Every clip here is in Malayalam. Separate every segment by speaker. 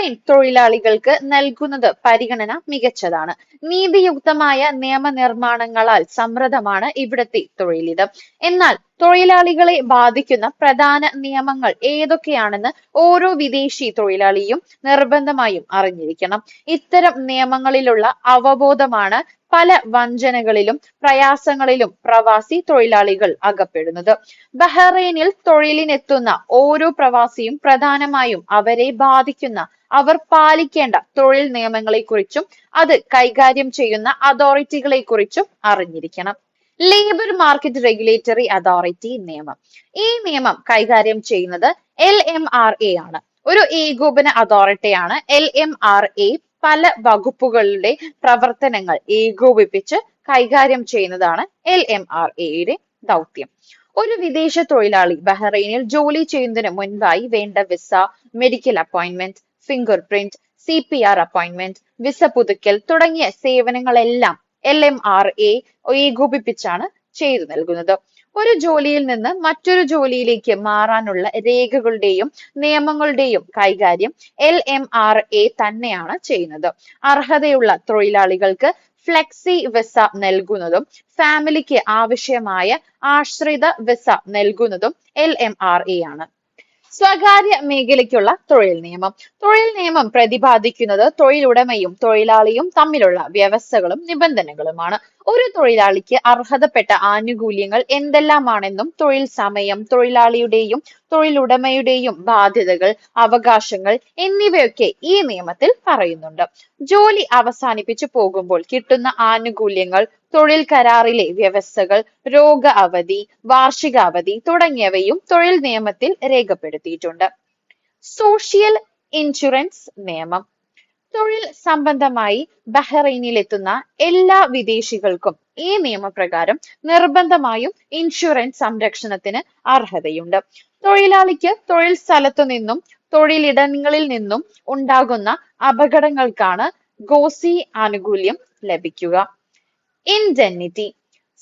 Speaker 1: ബഹ്റൈൻ തൊഴിലാളികൾക്ക് നൽകുന്നത് പരിഗണന മികച്ചതാണ്. നീതിയുക്തമായ നിയമനിർമ്മാണങ്ങളാൽ സമൃദ്ധമാണ് ഇവിടത്തെ തൊഴിലിടം. എന്നാൽ തൊഴിലാളികളെ ബാധിക്കുന്ന പ്രധാന നിയമങ്ങൾ ഏതൊക്കെയാണെന്ന് ഓരോ വിദേശി തൊഴിലാളിയും നിർബന്ധമായും അറിഞ്ഞിരിക്കണം. ഇത്തരം നിയമങ്ങളിലുള്ള അവബോധമാണ് പല വഞ്ചനകളിലും പ്രയാസങ്ങളിലും പ്രവാസി തൊഴിലാളികൾ അകപ്പെടുന്നത്. ബഹ്റൈനിൽ തൊഴിലിനെത്തുന്ന ഓരോ പ്രവാസിയും പ്രധാനമായും അവരെ ബാധിക്കുന്ന അവർ പാലിക്കേണ്ട തൊഴിൽ നിയമങ്ങളെക്കുറിച്ചും അത് കൈകാര്യം ചെയ്യുന്ന അതോറിറ്റികളെക്കുറിച്ചും അറിഞ്ഞിരിക്കണം. ലേബർ മാർക്കറ്റ് റെഗുലേറ്ററി അതോറിറ്റി നിയമം. ഈ നിയമം കൈകാര്യം ചെയ്യുന്നത് LMRA ആണ്. ഒരു ഏകോപന അതോറിറ്റിയാണ് LMRA. പല വകുപ്പുകളുടെ പ്രവർത്തനങ്ങൾ ഏകോപിപ്പിച്ച് കൈകാര്യം ചെയ്യുന്നതാണ് LMRAയുടെ ദൗത്യം. ഒരു വിദേശ തൊഴിലാളി ബഹ്റൈനിൽ ജോലി ചെയ്യുന്നതിന് മുൻപായി വേണ്ട visa, medical appointment, finger print, CPR appointment, visa പുതുക്കൽ തുടങ്ങിയ സേവനങ്ങളെല്ലാം LMRA ഏകോപിപ്പിച്ചാണ് ചെയ്തു നൽകുന്നത്. ഒരു ജോലിയിൽ നിന്ന് മറ്റൊരു ജോലിയിലേക്ക് മാറാനുള്ള രേഖകളുടെയും നിയമങ്ങളുടെയും കൈകാര്യം LMRA തന്നെയാണ് ചെയ്യുന്നത്. അർഹതയുള്ള തൊഴിലാളികൾക്ക് ഫ്ലെക്സി വിസ നൽകുന്നതും ഫാമിലിക്ക് ആവശ്യമായ ആശ്രിത വിസ നൽകുന്നതും LMRA ആണ്. സ്വകാര്യ മേഖലയ്ക്കുള്ള തൊഴിൽ നിയമം. തൊഴിൽ നിയമം പ്രതിപാദിക്കുന്നത് തൊഴിലുടമയും തൊഴിലാളിയും തമ്മിലുള്ള വ്യവസ്ഥകളും നിബന്ധനകളുമാണ്. ഒരു തൊഴിലാളിക്ക് അർഹതപ്പെട്ട ആനുകൂല്യങ്ങൾ എന്തെല്ലാമാണെന്നും തൊഴിൽ സമയം, തൊഴിലാളിയുടെയും തൊഴിലുടമയുടെയും ബാധ്യതകൾ, അവകാശങ്ങൾ എന്നിവയൊക്കെ ഈ നിയമത്തിൽ പറയുന്നുണ്ട്. ജോലി അവസാനിപ്പിച്ചു പോകുമ്പോൾ കിട്ടുന്ന ആനുകൂല്യങ്ങൾ, തൊഴിൽ കരാറിലെ വ്യവസ്ഥകൾ, രോഗ അവധി, വാർഷിക അവധി തുടങ്ങിയവയും തൊഴിൽ നിയമത്തിൽ രേഖപ്പെടുത്തിയിട്ടുണ്ട്. സോഷ്യൽ ഇൻഷുറൻസ് നിയമം. തൊഴിൽ സംബന്ധമായി ബഹ്റൈനിലെത്തുന്ന എല്ലാ വിദേശികൾക്കും ഈ നിയമപ്രകാരം നിർബന്ധമായും ഇൻഷുറൻസ് സംരക്ഷണത്തിന് അർഹതയുണ്ട്. തൊഴിലാളിക്ക് തൊഴിൽ സ്ഥലത്തു നിന്നും തൊഴിലിടങ്ങളിൽ നിന്നും ഉണ്ടാകുന്ന അപകടങ്ങൾക്കാണ് ഗോസി ആനുകൂല്യം ലഭിക്കുക. ഇൻഡെന്നിറ്റി.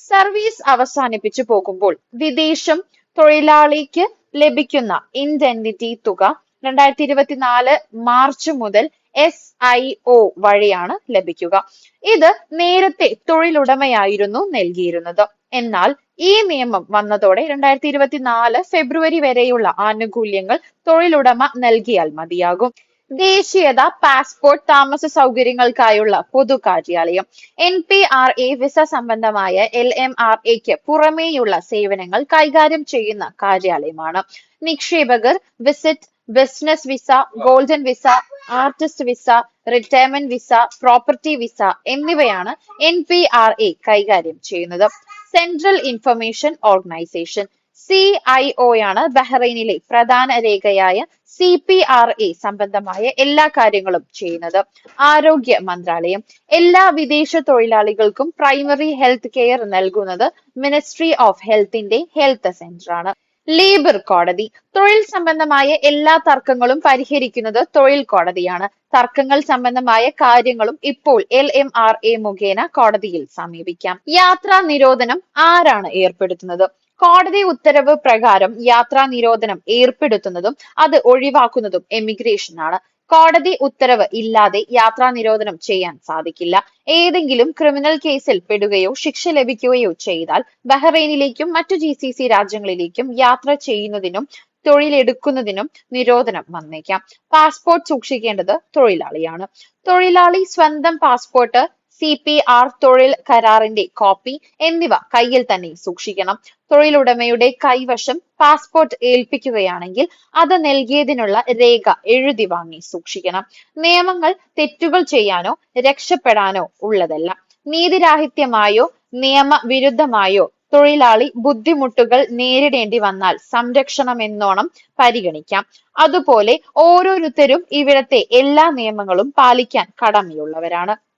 Speaker 1: സർവീസ് അവസാനിപ്പിച്ചു പോകുമ്പോൾ വിദേശം തൊഴിലാളിക്ക് ലഭിക്കുന്ന ഇൻഡെന്നിറ്റി തുക 2024 മാർച്ച് മുതൽ SIO വഴിയാണ് ലഭിക്കുക. ഇത് നേരത്തെ തൊഴിലുടമയായിരുന്നു നൽകിയിരുന്നത്. എന്നാൽ ഈ നിയമം വന്നതോടെ 2024 ഫെബ്രുവരി വരെയുള്ള ആനുകൂല്യങ്ങൾ തൊഴിലുടമ നൽകിയാൽ മതിയാകും. ദേശീയത, പാസ്പോർട്ട്, താമസ സൗകര്യങ്ങൾക്കായുള്ള പൊതു കാര്യാലയം. NPRA വിസ സംബന്ധമായ LMRAക്ക് പുറമേയുള്ള സേവനങ്ങൾ കൈകാര്യം ചെയ്യുന്ന കാര്യാലയമാണ്. നിക്ഷേപകർ, visit, business visa, golden visa, artist visa, retirement visa, property visa എന്നിവയാണ് NPRA കൈകാര്യം ചെയ്യുന്നത്. സെൻട്രൽ ഇൻഫർമേഷൻ ഓർഗനൈസേഷൻ CIO യാണ് ബഹ്റൈനിലെ പ്രധാന രേഖയായ CPRA സംബന്ധമായ എല്ലാ കാര്യങ്ങളും ചെയ്യുന്നത്. ആരോഗ്യ മന്ത്രാലയം. എല്ലാ വിദേശ തൊഴിലാളികൾക്കും പ്രൈമറി ഹെൽത്ത് കെയർ നൽകുന്നത് മിനിസ്ട്രി ഓഫ് ഹെൽത്തിന്റെ ഹെൽത്ത് സെന്റർ ആണ്. ലേബർ കോടതി. തൊഴിൽ സംബന്ധമായ എല്ലാ തർക്കങ്ങളും പരിഹരിക്കുന്നത് തൊഴിൽ കോടതിയാണ്. തർക്കങ്ങൾ സംബന്ധമായ കാര്യങ്ങളും ഇപ്പോൾ LMRA മുഖേന കോടതിയിൽ സമീപിക്കാം. യാത്രാ നിരോധനം ആരാണ് ഏർപ്പെടുത്തുന്നത്? കോടതി ഉത്തരവ് പ്രകാരം യാത്രാ നിരോധനം ഏർപ്പെടുത്തുന്നതും അത് ഒഴിവാക്കുന്നതും എമിഗ്രേഷൻ ആണ്. കോടതി ഉത്തരവ് ഇല്ലാതെ യാത്രാ നിരോധനം ചെയ്യാൻ സാധിക്കില്ല. ഏതെങ്കിലും ക്രിമിനൽ കേസിൽ പെടുകയോ ശിക്ഷ ലഭിക്കുകയോ ചെയ്താൽ ബഹ്റൈനിലേക്കും മറ്റു GCC രാജ്യങ്ങളിലേക്കും യാത്ര ചെയ്യുന്നതിനും തൊഴിലെടുക്കുന്നതിനും നിരോധനം വന്നേക്കാം. പാസ്പോർട്ട് സൂക്ഷിക്കേണ്ടത് തൊഴിലാളിയാണ്. തൊഴിലാളി സ്വന്തം പാസ്പോർട്ട്, CPR, തൊഴിൽ കരാറിന്റെ കോപ്പി എന്നിവ കയ്യിൽ തന്നെ സൂക്ഷിക്കണം. തൊഴിലുടമയുടെ കൈവശം പാസ്പോർട്ട് ഏൽപ്പിക്കുകയാണെങ്കിൽ അത് നൽകിയതിനുള്ള രേഖ എഴുതി വാങ്ങി സൂക്ഷിക്കണം. നിയമങ്ങൾ തെറ്റുകൾ ചെയ്യാനോ രക്ഷപ്പെടാനോ ഉള്ളതല്ല. നീതിരാഹിത്യമായോ നിയമവിരുദ്ധമായോ തൊഴിലാളി ബുദ്ധിമുട്ടുകൾ നേരിടേണ്ടി വന്നാൽ സംരക്ഷണമെന്നോണം പരിഗണിക്കാം. അതുപോലെ ഓരോരുത്തരും ഇവിടത്തെ എല്ലാ നിയമങ്ങളും പാലിക്കാൻ കടമയുള്ളവരാണ്.